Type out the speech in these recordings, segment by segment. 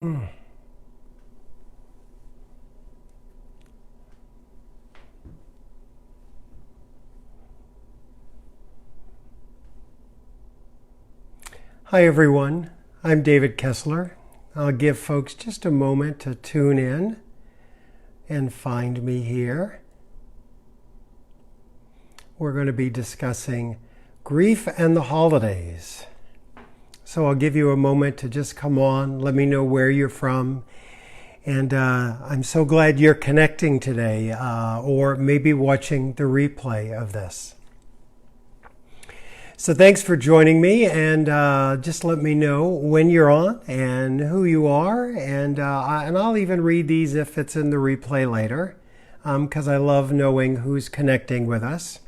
Mm. Hi everyone, I'm David Kessler. I'll give folks just a moment to tune in and find me here. We're going to be discussing grief and the holidays. So I'll give you a moment to just come on, let me know where you're from. And I'm so glad you're connecting today or maybe watching the replay of this. So thanks for joining me, and just let me know when you're on and who you are, and I'll even read these if it's in the replay later, because I love knowing who's connecting with us.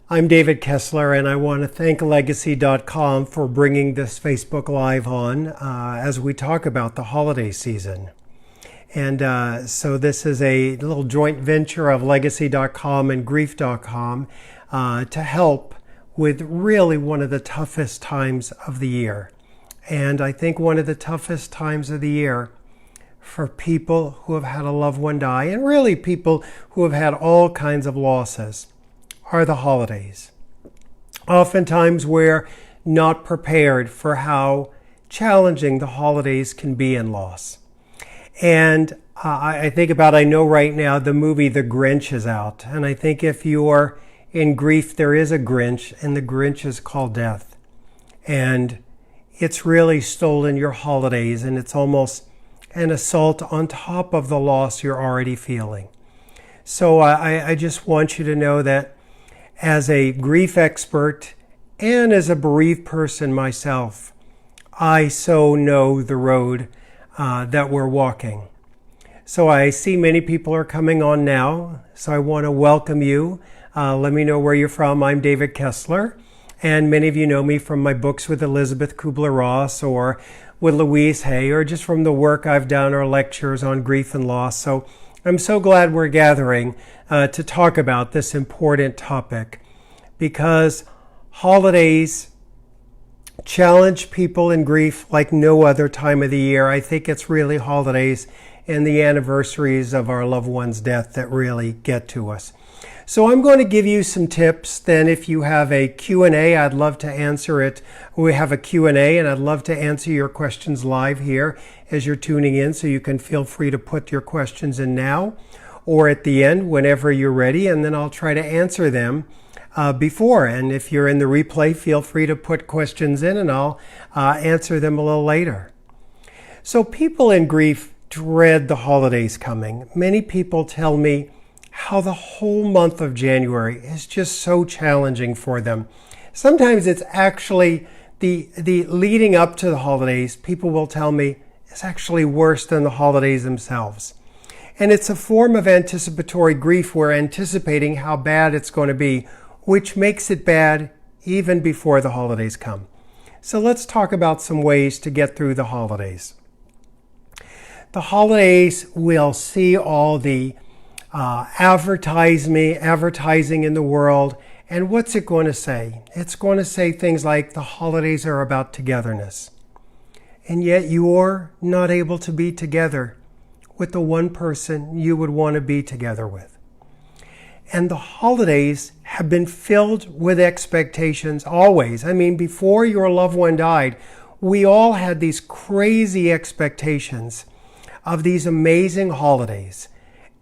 I'm David Kessler, and I want to thank Legacy.com for bringing this Facebook Live on as we talk about the holiday season. And so this is a little joint venture of Legacy.com and grief.com to help with really one of the toughest times of the year. And I think one of the toughest times of the year for people who have had a loved one die, and really people who have had all kinds of losses, are the holidays. Oftentimes we're not prepared for how challenging the holidays can be in loss. And I think about, I know right now the movie The Grinch is out, and I think if you're in grief, there is a Grinch, and the Grinch is called death. And it's really stolen your holidays, and it's almost an assault on top of the loss you're already feeling. So I just want you to know that as a grief expert and as a bereaved person myself, I so know the road that we're walking. So I see many people are coming on now, so I want to welcome you. Let me know where you're from. I'm David Kessler, and many of you know me from my books with Elizabeth Kubler-Ross or with Louise Hay, or just from the work I've done or lectures on grief and loss. So I'm so glad we're gathering to talk about this important topic, because holidays challenge people in grief like no other time of the year. I think it's really holidays and the anniversaries of our loved one's death that really get to us. So I'm going to give you some tips. Then if you have a Q&A, I'd love to answer it. We have a Q&A, and I'd love to answer your questions live here as you're tuning in, so you can feel free to put your questions in now or at the end whenever you're ready, and then I'll try to answer them before. And if you're in the replay, feel free to put questions in, and I'll answer them a little later. So people in grief dread the holidays coming. Many people tell me how the whole month of January is just so challenging for them. Sometimes it's actually the leading up to the holidays, people will tell me, is actually worse than the holidays themselves. And it's a form of anticipatory grief. We're anticipating how bad it's going to be, which makes it bad even before the holidays come. So let's talk about some ways to get through the holidays. The holidays will see all the advertising in the world, and what's it going to say? It's going to say things like the holidays are about togetherness, and yet you're not able to be together with the one person you would want to be together with. And the holidays have been filled with expectations always. I mean, before your loved one died, we all had these crazy expectations of these amazing holidays.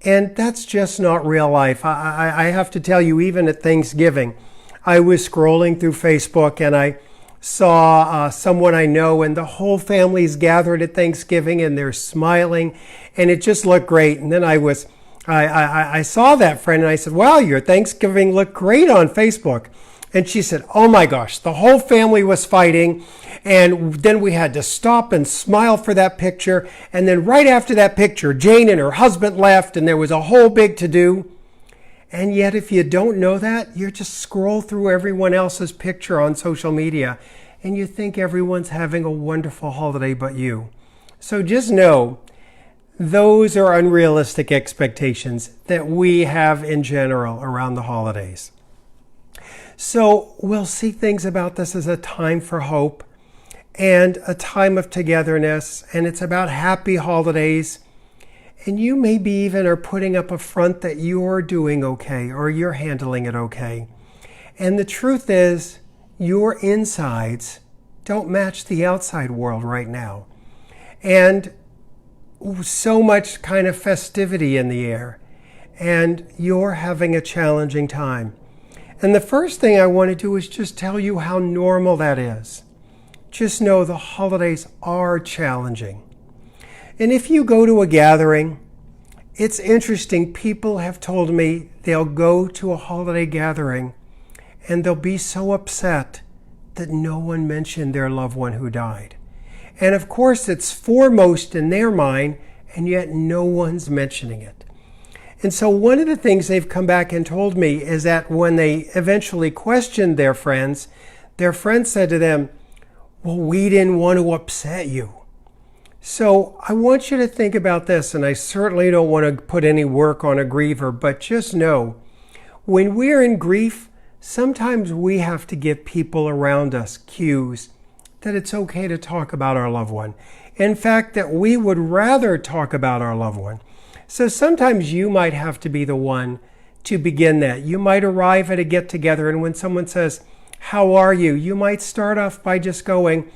And that's just not real life. I have to tell you, even at Thanksgiving, I was scrolling through Facebook and I saw someone I know, and the whole family's gathered at Thanksgiving and they're smiling, and it just looked great. And then I saw that friend and I said, wow, your Thanksgiving looked great on Facebook. And she said, oh my gosh, the whole family was fighting, and then we had to stop and smile for that picture. And then right after that picture, Jane and her husband left, and there was a whole big to-do. And yet, if you don't know that, you just scroll through everyone else's picture on social media, and you think everyone's having a wonderful holiday but you. So just know, those are unrealistic expectations that we have in general around the holidays. So we'll see things about this as a time for hope. and a time of togetherness, and it's about happy holidays. And you maybe even are putting up a front that you're doing okay or you're handling it okay. And the truth is, your insides don't match the outside world right now. And so much kind of festivity in the air. And you're having a challenging time. And the first thing I want to do is just tell you how normal that is. Just know the holidays are challenging. And if you go to a gathering, it's interesting. People have told me they'll go to a holiday gathering and they'll be so upset that no one mentioned their loved one who died. And of course, it's foremost in their mind, and yet no one's mentioning it. And so one of the things they've come back and told me is that when they eventually questioned their friends said to them, well, we didn't want to upset you. So I want you to think about this, and I certainly don't want to put any work on a griever, but just know, when we're in grief, sometimes we have to give people around us cues that it's okay to talk about our loved one. In fact, that we would rather talk about our loved one. So sometimes you might have to be the one to begin that. You might arrive at a get-together, and when someone says, how are you? You might start off by just going,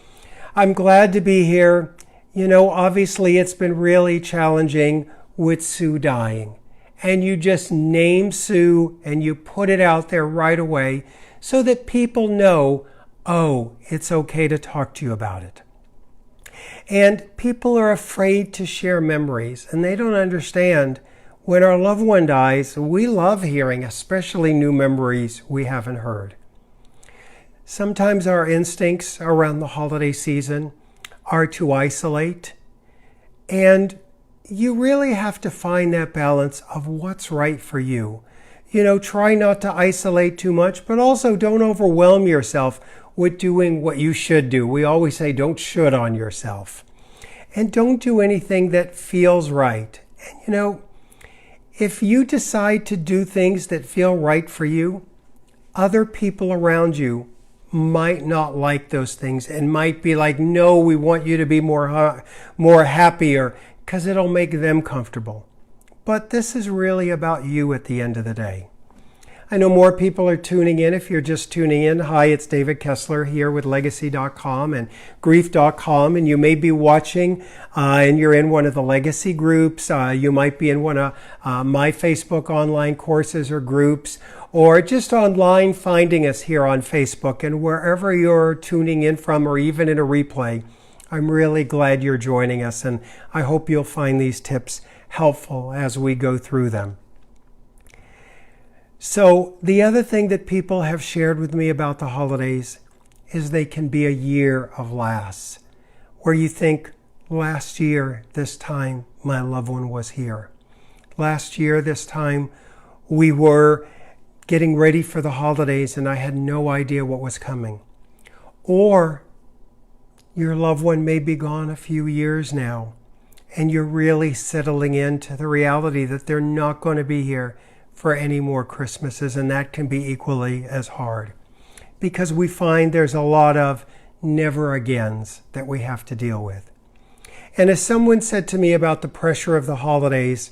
I'm glad to be here. You know, obviously it's been really challenging with Sue dying. And you just name Sue and you put it out there right away so that people know, oh, it's okay to talk to you about it. And people are afraid to share memories, and they don't understand when our loved one dies, we love hearing, especially new memories we haven't heard. Sometimes our instincts around the holiday season are to isolate, and you really have to find that balance of what's right for you. You know, try not to isolate too much, but also don't overwhelm yourself with doing what you should do. We always say don't should on yourself. And don't do anything that feels right. And you know, if you decide to do things that feel right for you, other people around you might not like those things and might be like, no, we want you to be more happier because it'll make them comfortable. But this is really about you at the end of the day. I know more people are tuning in. If you're just tuning in, hi, it's David Kessler here with Legacy.com and grief.com, and you may be watching and you're in one of the Legacy groups. You might be in one of my Facebook online courses or groups, or just online finding us here on Facebook. And wherever you're tuning in from, or even in a replay, I'm really glad you're joining us, and I hope you'll find these tips helpful as we go through them. So the other thing that people have shared with me about the holidays is they can be a year of lasts, where you think, last year, this time, my loved one was here. Last year, this time, we were getting ready for the holidays and I had no idea what was coming. Or your loved one may be gone a few years now, and you're really settling into the reality that they're not going to be here for any more Christmases, and that can be equally as hard. Because we find there's a lot of never agains that we have to deal with. And as someone said to me about the pressure of the holidays,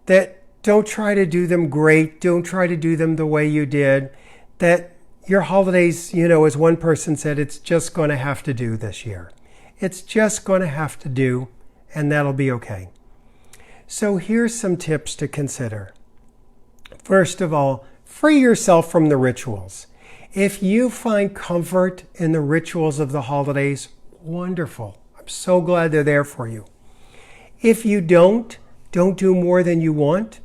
that don't try to do them great, don't try to do them the way you did, that your holidays, you know, as one person said, it's just going to have to do this year. It's just going to have to do, and that'll be okay. So here's some tips to consider. First of all, free yourself from the rituals. If you find comfort in the rituals of the holidays, wonderful. I'm so glad they're there for you. If you don't do more than you want,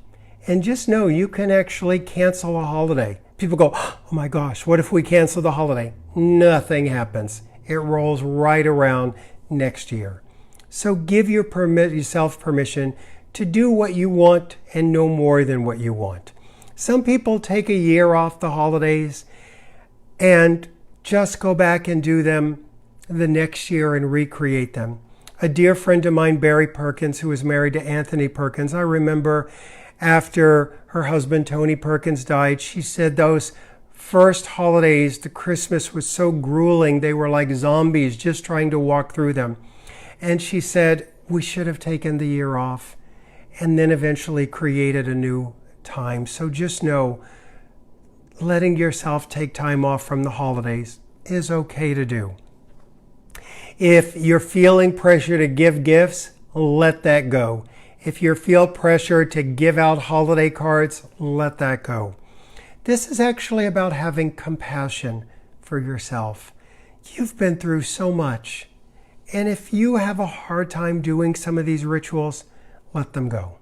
and just know you can actually cancel a holiday. People go, oh my gosh, what if we cancel the holiday? Nothing happens. It rolls right around next year. So give yourself permission to do what you want and no more than what you want. Some people take a year off the holidays and just go back and do them the next year and recreate them. A dear friend of mine, Barry Perkins, who was married to Anthony Perkins, I remember after her husband, Tony Perkins, died, she said those first holidays, the Christmas was so grueling. They were like zombies just trying to walk through them. And she said, we should have taken the year off and then eventually created a new time. So just know, letting yourself take time off from the holidays is okay to do. If you're feeling pressure to give gifts, let that go. If you feel pressure to give out holiday cards, let that go. This is actually about having compassion for yourself. You've been through so much. And if you have a hard time doing some of these rituals, let them go.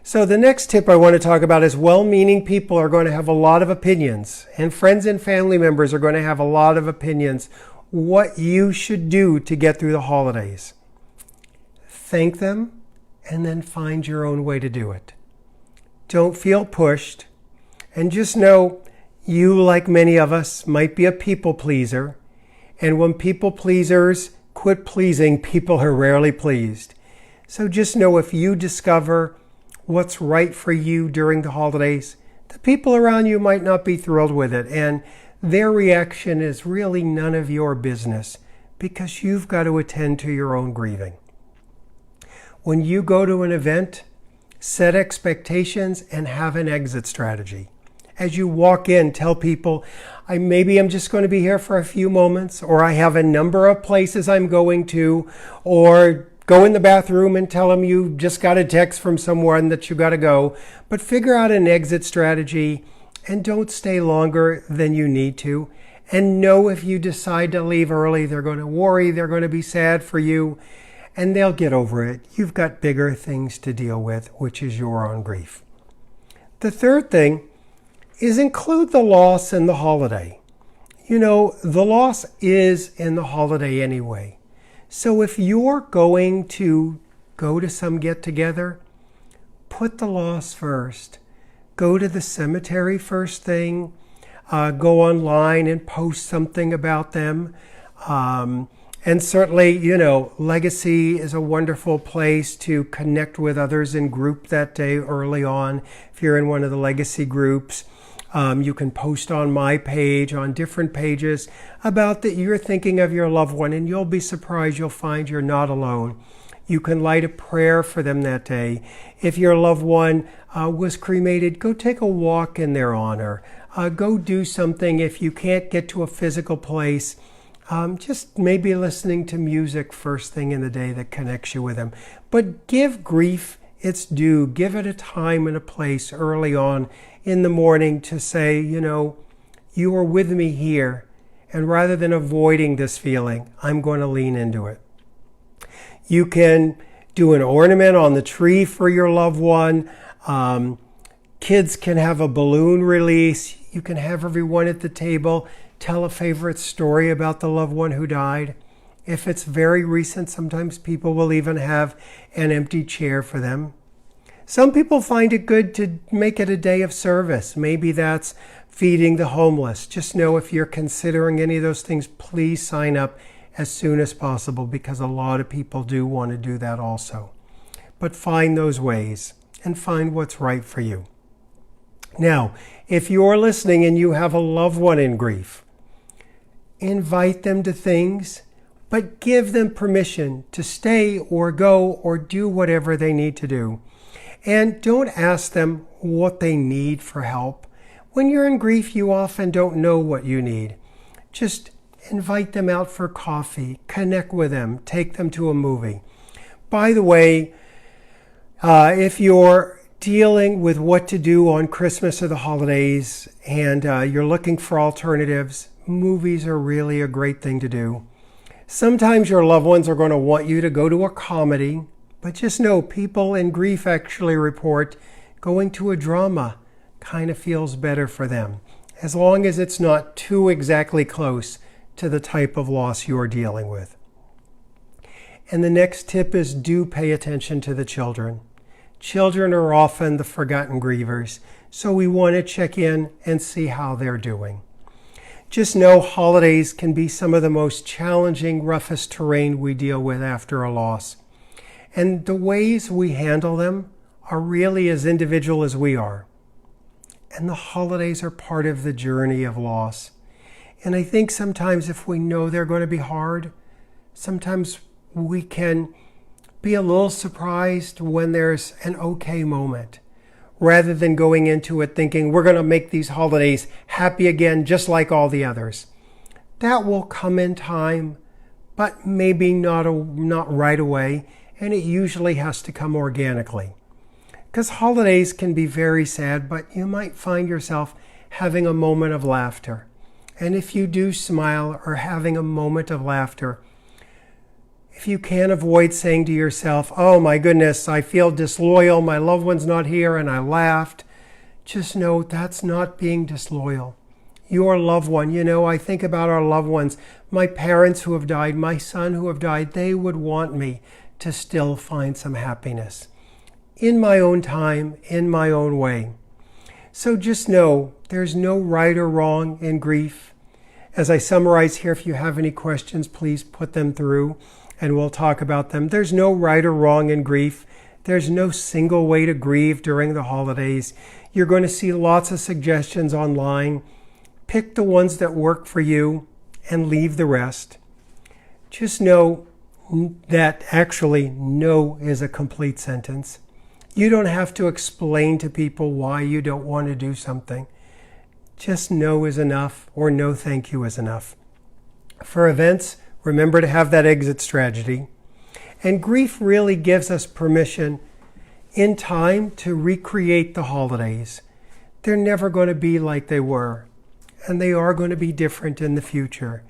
So the next tip I want to talk about is well-meaning people are going to have a lot of opinions, and friends and family members are going to have a lot of opinions what you should do to get through the holidays. Thank them and then find your own way to do it. Don't feel pushed, and just know you, like many of us, might be a people pleaser, and when people pleasers quit pleasing, people are rarely pleased. So just know, if you discover what's right for you during the holidays, the people around you might not be thrilled with it, and their reaction is really none of your business, because you've got to attend to your own grieving. When you go to an event, set expectations and have an exit strategy. As you walk in, tell people, maybe I'm just going to be here for a few moments, or I have a number of places I'm going to, or go in the bathroom and tell them you just got a text from someone that you got to go. But figure out an exit strategy and don't stay longer than you need to. And know if you decide to leave early, they're going to worry, they're going to be sad for you, and they'll get over it. You've got bigger things to deal with, which is your own grief. The third thing is include the loss in the holiday. You know, the loss is in the holiday anyway. So if you're going to go to some get-together, put the loss first. Go to the cemetery first thing. Go online and post something about them. And certainly, you know, Legacy is a wonderful place to connect with others in group that day early on. If you're in one of the Legacy groups, you can post on my page, on different pages, about that you're thinking of your loved one, and you'll be surprised you'll find you're not alone. You can light a prayer for them that day. If your loved one was cremated, go take a walk in their honor. Go do something. If you can't get to a physical place, just maybe listening to music first thing in the day that connects you with them. But give grief its due. Give it a time and a place early on in the morning to say, you know, you are with me here. And rather than avoiding this feeling, I'm going to lean into it. You can do an ornament on the tree for your loved one. Kids can have a balloon release. You can have everyone at the table tell a favorite story about the loved one who died. If it's very recent, sometimes people will even have an empty chair for them. Some people find it good to make it a day of service. Maybe that's feeding the homeless. Just know, if you're considering any of those things, please sign up as soon as possible, because a lot of people do want to do that also. But find those ways and find what's right for you. Now, if you're listening and you have a loved one in grief, invite them to things, but give them permission to stay or go or do whatever they need to do. And don't ask them what they need for help. When you're in grief, you often don't know what you need. Just invite them out for coffee, connect with them, take them to a movie. By the way, if you're dealing with what to do on Christmas or the holidays and you're looking for alternatives, movies are really a great thing to do. Sometimes your loved ones are going to want you to go to a comedy, but just know, people in grief actually report going to a drama kind of feels better for them, as long as it's not too exactly close to the type of loss you're dealing with. And the next tip is, do pay attention to the children. Children are often the forgotten grievers, so we want to check in and see how they're doing. Just know, holidays can be some of the most challenging, roughest terrain we deal with after a loss. And the ways we handle them are really as individual as we are. And the holidays are part of the journey of loss. And I think sometimes if we know they're going to be hard, sometimes we can be a little surprised when there's an okay moment, rather than going into it thinking we're going to make these holidays happy again just like all the others. That will come in time, but maybe not right away, and it usually has to come organically. Because holidays can be very sad, but you might find yourself having a moment of laughter. And if you do smile or having a moment of laughter, if you can't avoid saying to yourself, oh my goodness, I feel disloyal, my loved one's not here, and I laughed, just know that's not being disloyal. Your loved one, I think about our loved ones, my parents who have died, my son who have died, they would want me to still find some happiness. In my own time, in my own way. So just know there's no right or wrong in grief. As I summarize here, if you have any questions, please put them through and we'll talk about them. There's no right or wrong in grief. There's no single way to grieve during the holidays. You're going to see lots of suggestions online. Pick the ones that work for you and leave the rest. Just know that actually no is a complete sentence. You don't have to explain to people why you don't want to do something. Just no is enough, or no thank you is enough. For events, remember to have that exit strategy. And grief really gives us permission in time to recreate the holidays. They're never going to be like they were, and they are going to be different in the future.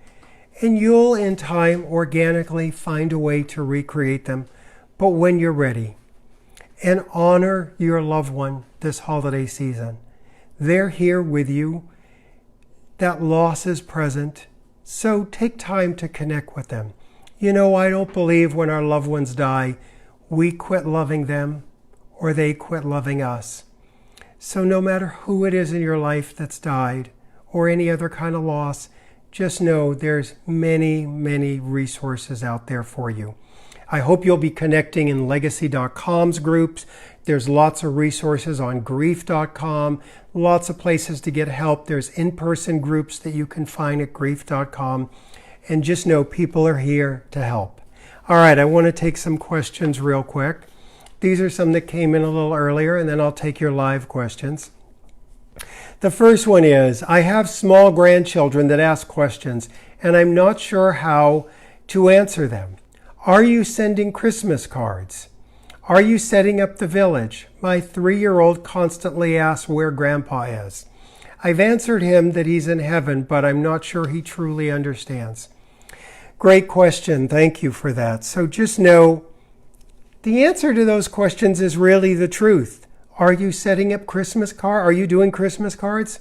And you'll, in time, organically find a way to recreate them, but when you're ready. And honor your loved one this holiday season. They're here with you. That loss is present. So take time to connect with them. I don't believe when our loved ones die, we quit loving them or they quit loving us. So no matter who it is in your life that's died or any other kind of loss, just know there's many, many resources out there for you. I hope you'll be connecting in Legacy.com's groups. There's lots of resources on grief.com, lots of places to get help. There's in-person groups that you can find at grief.com. And just know people are here to help. All right, I want to take some questions real quick. These are some that came in a little earlier, and then I'll take your live questions. The first one is, I have small grandchildren that ask questions, and I'm not sure how to answer them. Are you sending Christmas cards? Are you setting up the village? My 3-year-old constantly asks where Grandpa is. I've answered him that he's in heaven, but I'm not sure he truly understands. Great question. Thank you for that. So just know the answer to those questions is really the truth. Are you setting up Christmas cards? Are you doing Christmas cards?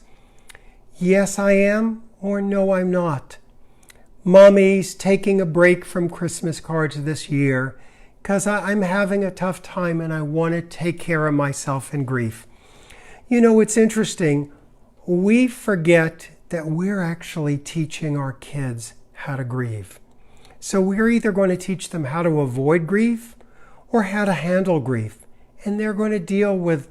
Yes, I am, or no, I'm not. Mommy's taking a break from Christmas cards this year because I'm having a tough time and I want to take care of myself in grief. It's interesting. We forget that we're actually teaching our kids how to grieve. So we're either going to teach them how to avoid grief or how to handle grief. And they're going to deal with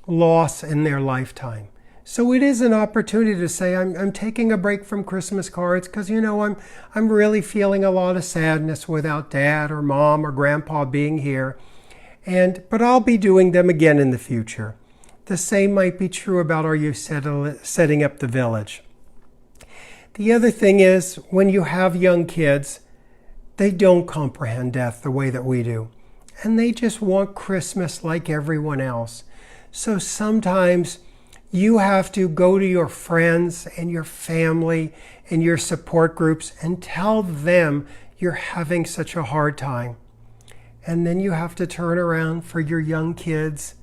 loss in their lifetime. So it is an opportunity to say, I'm taking a break from Christmas cards because, I'm really feeling a lot of sadness without Dad or Mom or Grandpa being here. But I'll be doing them again in the future. The same might be true about are you setting up the village. The other thing is, when you have young kids, they don't comprehend death the way that we do. And they just want Christmas like everyone else. So sometimes you have to go to your friends and your family and your support groups and tell them you're having such a hard time. And then you have to turn around for your young kids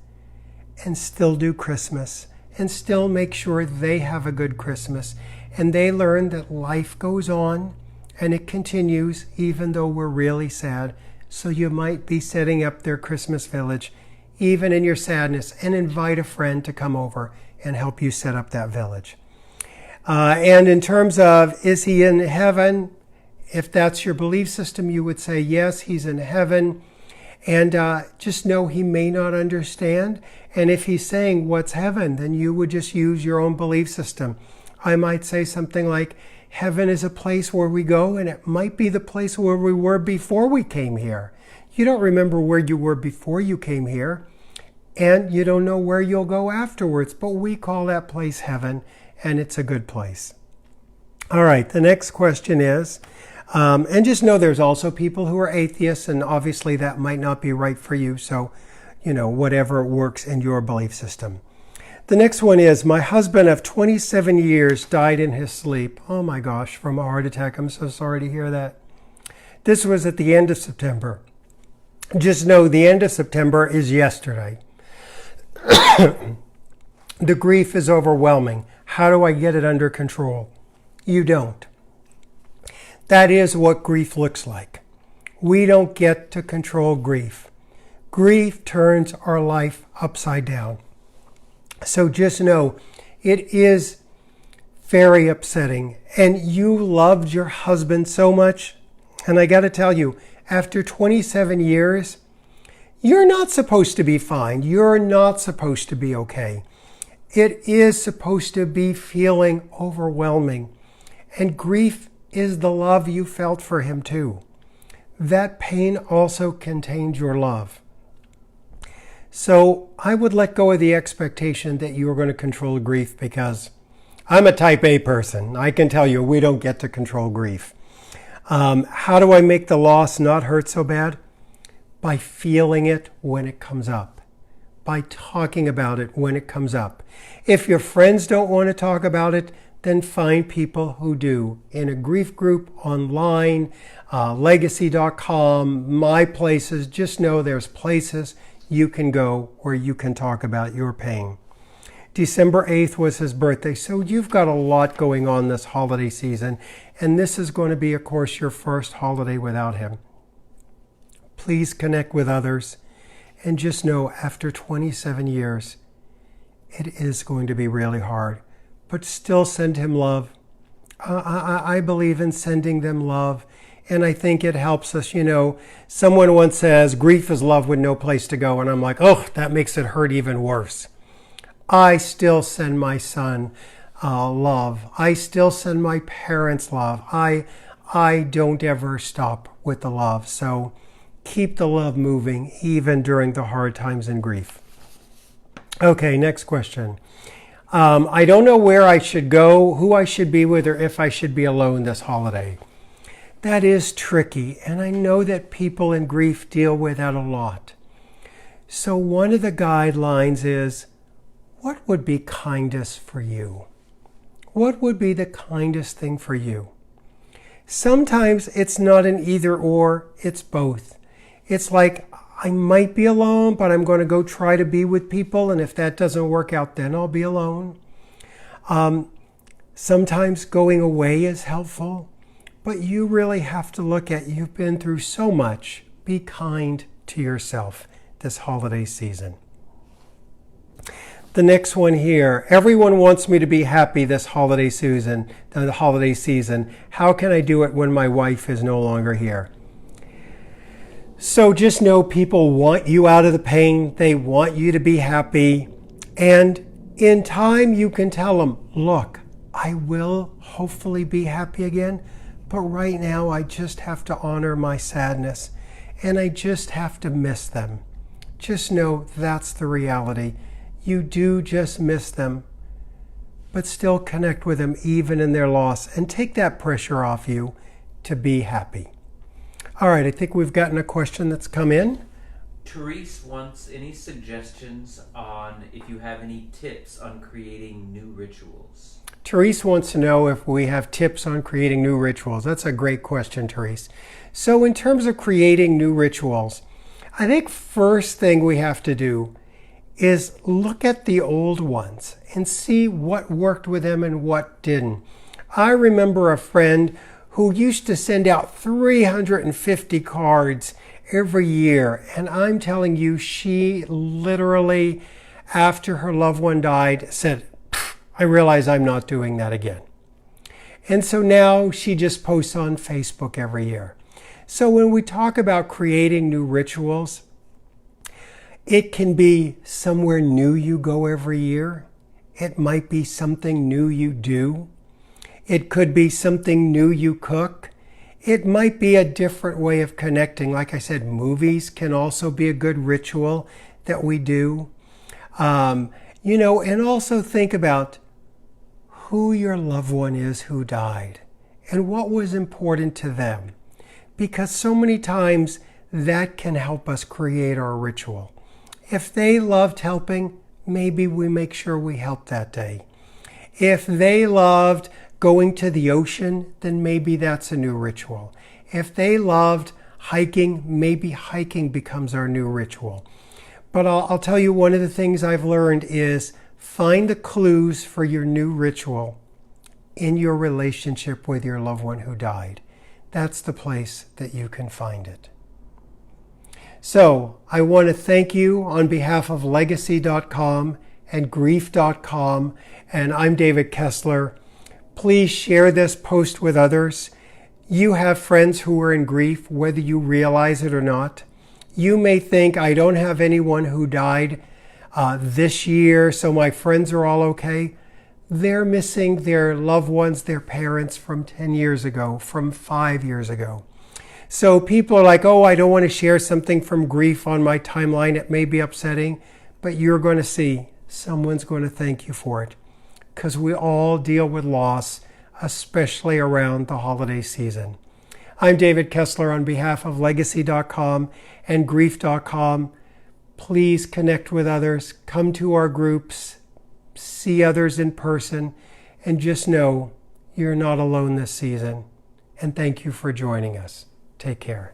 and still do Christmas and still make sure they have a good Christmas. And they learn that life goes on and it continues even though we're really sad. So you might be setting up their Christmas village even in your sadness and invite a friend to come over and help you set up that village. And in terms of, is he in heaven? If that's your belief system, you would say, yes, he's in heaven. And just know he may not understand. And if he's saying, what's heaven? Then you would just use your own belief system. I might say something like, heaven is a place where we go, and it might be the place where we were before we came here. You don't remember where you were before you came here, and you don't know where you'll go afterwards, but we call that place heaven, and it's a good place. All right, the next question is, and just know there's also people who are atheists, and obviously that might not be right for you, so, whatever works in your belief system. The next one is, my husband of 27 years died in his sleep. Oh my gosh, from a heart attack. I'm so sorry to hear that. This was at the end of September. Just know the end of September is yesterday. The grief is overwhelming. How do I get it under control? You don't. That is what grief looks like. We don't get to control grief. Grief turns our life upside down. So just know it is very upsetting, and you loved your husband so much. And I got to tell you, after 27 years, you're not supposed to be fine. You're not supposed to be okay. It is supposed to be feeling overwhelming. And grief is the love you felt for him too. That pain also contained your love. So I would let go of the expectation that you are going to control grief, because I'm a type A person. I can tell you we don't get to control grief. How do I make the loss not hurt so bad? By feeling it when it comes up. By talking about it when it comes up. If your friends don't want to talk about it, then find people who do. In a grief group, online, Legacy.com, my places. Just know there's places you can go where you can talk about your pain. December 8th was his birthday, so you've got a lot going on this holiday season, and this is going to be, of course, your first holiday without him. Please connect with others, and just know after 27 years, it is going to be really hard, but still send him love. I believe in sending them love. And I think it helps us, someone once says, grief is love with no place to go. And I'm like, oh, that makes it hurt even worse. I still send my son love. I still send my parents love. I don't ever stop with the love. So keep the love moving, even during the hard times and grief. Okay, next question. I don't know where I should go, who I should be with, or if I should be alone this holiday. That is tricky, and I know that people in grief deal with that a lot. So one of the guidelines is, what would be kindest for you? What would be the kindest thing for you? Sometimes it's not an either or, it's both. It's like, I might be alone, but I'm going to go try to be with people, and if that doesn't work out, then I'll be alone. Sometimes going away is helpful. But you really have to look at, you've been through so much. Be kind to yourself this holiday season. The next one here, everyone wants me to be happy this holiday season. How can I do it when my wife is no longer here? So just know people want you out of the pain. They want you to be happy. And in time you can tell them, look, I will hopefully be happy again. But right now, I just have to honor my sadness, and I just have to miss them. Just know that's the reality. You do just miss them, but still connect with them even in their loss, and take that pressure off you to be happy. All right, I think we've gotten a question that's come in. Therese wants any suggestions on if you have any tips on creating new rituals. Therese wants to know if we have tips on creating new rituals. That's a great question, Therese. So in terms of creating new rituals, I think first thing we have to do is look at the old ones and see what worked with them and what didn't. I remember a friend who used to send out 350 cards every year. And I'm telling you, she literally, after her loved one died, said, I realize I'm not doing that again. And so now she just posts on Facebook every year. So when we talk about creating new rituals, It can be somewhere new you go every year. It might be something new you do. It could be something new you cook. It might be a different way of connecting. Like I said, movies can also be a good ritual that we do. And also think about who your loved one is who died and what was important to them. Because so many times that can help us create our ritual. If they loved helping, maybe we make sure we help that day. If they loved going to the ocean, then maybe that's a new ritual. If they loved hiking, maybe hiking becomes our new ritual. But I'll tell you, one of the things I've learned is find the clues for your new ritual in your relationship with your loved one who died. That's the place that you can find it. So I want to thank you on behalf of Legacy.com and grief.com, and I'm David Kessler. Please share this post with others. You have friends who are in grief, whether you realize it or not. You may think, I don't have anyone who died this year, so my friends are all okay. They're missing their loved ones, their parents from 10 years ago, from 5 years ago. So people are like, oh, I don't want to share something from grief on my timeline. It may be upsetting, but you're going to see someone's going to thank you for it, because we all deal with loss, especially around the holiday season. I'm David Kessler on behalf of Legacy.com and grief.com. Please connect with others, come to our groups, see others in person, and just know you're not alone this season. And thank you for joining us. Take care.